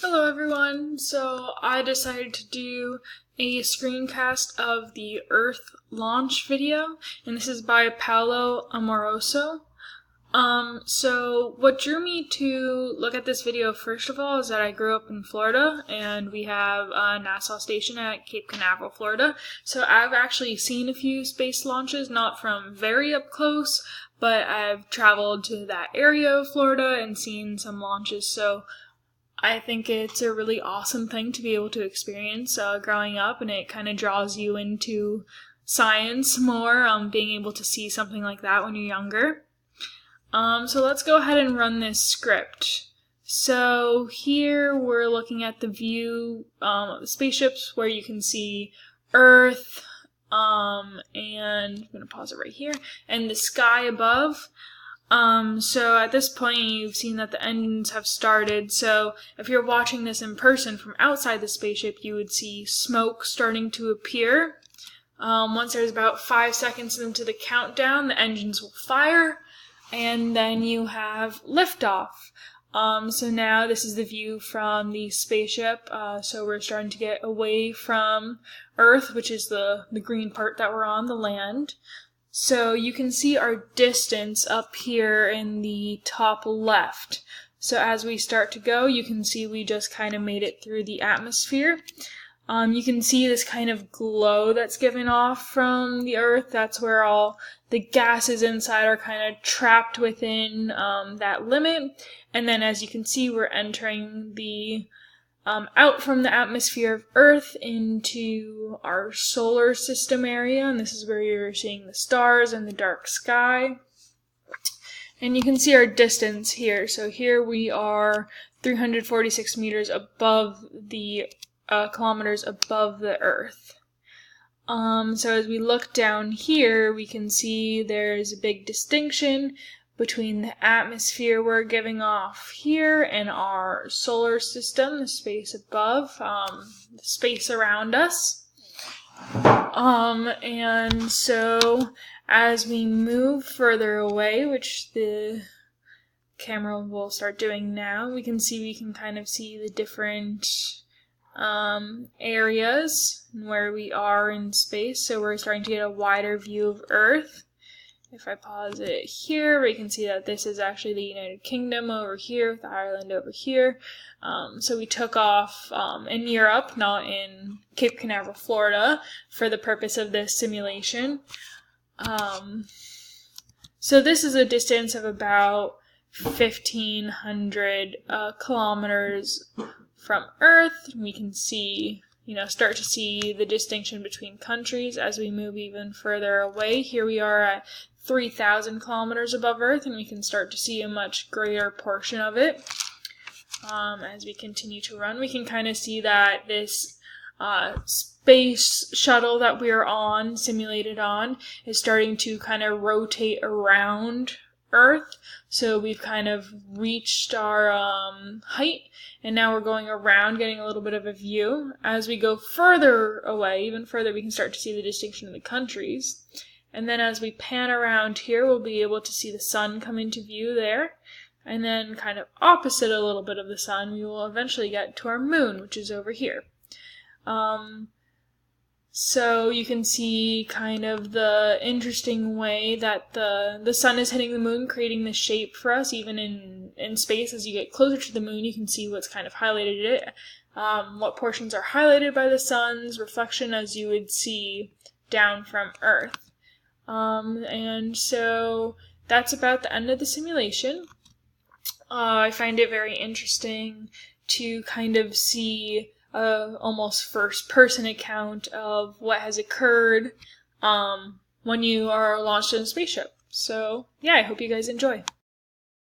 Hello everyone, so I decided to do a screencast of the Earth launch video, and this is by Paolo Amoroso. So what drew me to look at this video first of all is that I grew up in Florida, and we have a NASA station at Cape Canaveral, Florida. So I've actually seen a few space launches, not from very up close, but I've traveled to that area of Florida and seen some launches, so I think it's a really awesome thing to be able to experience growing up, and it kind of draws you into science more, being able to see something like that when you're younger. So let's go ahead and run this script. So here we're looking at the view of the spaceships where you can see Earth, and I'm going to pause it right here, and the sky above. So at this point you've seen that the engines have started, so if you're watching this in person from outside the spaceship, you would see smoke starting to appear. Once there's about 5 seconds into the countdown, the engines will fire, and then you have liftoff. So now this is the view from the spaceship, so we're starting to get away from Earth, which is the green part that we're on, the land. So you can see our distance up here in the top left. So as we start to go, you can see we just kind of made it through the atmosphere. You can see this kind of glow that's given off from the Earth. That's where all the gases inside are kind of trapped within that limit. And then as you can see, we're entering the out from the atmosphere of Earth into our solar system area, and this is where you're seeing the stars and the dark sky. And you can see our distance here. So here we are 346 meters above the kilometers above the Earth. So as we look down here, we can see there's a big distinction between the atmosphere we're giving off here and our solar system, the space above, the space around us. And so as we move further away, which the camera will start doing now, we can kind of see the different areas where we are in space. So we're starting to get a wider view of Earth. If I pause it here, we can see that this is actually the United Kingdom over here, with Ireland over here. So we took off in Europe, not in Cape Canaveral, Florida, for the purpose of this simulation. So this is a distance of about 1,500 kilometers from Earth. We can see, start to see the distinction between countries as we move even further away. Here we are at 3,000 kilometers above Earth, and we can start to see a much greater portion of it. As we continue to run, we can kind of see that this space shuttle that we're on, simulated on, is starting to kind of rotate around Earth. So we've kind of reached our height, and now we're going around, getting a little bit of a view. As we go further away, even further, we can start to see the distinction of the countries. And then as we pan around here, we'll be able to see the sun come into view there. And then kind of opposite a little bit of the sun, we will eventually get to our moon, which is over here. So you can see kind of the interesting way that the sun is hitting the moon, creating this shape for us, even in space. As you get closer to the moon, you can see what's kind of highlighted it, what portions are highlighted by the sun's reflection, as you would see down from Earth. And so that's about the end of the simulation. I find it very interesting to kind of see almost first-person account of what has occurred when you are launched in a spaceship. So yeah, I hope you guys enjoy.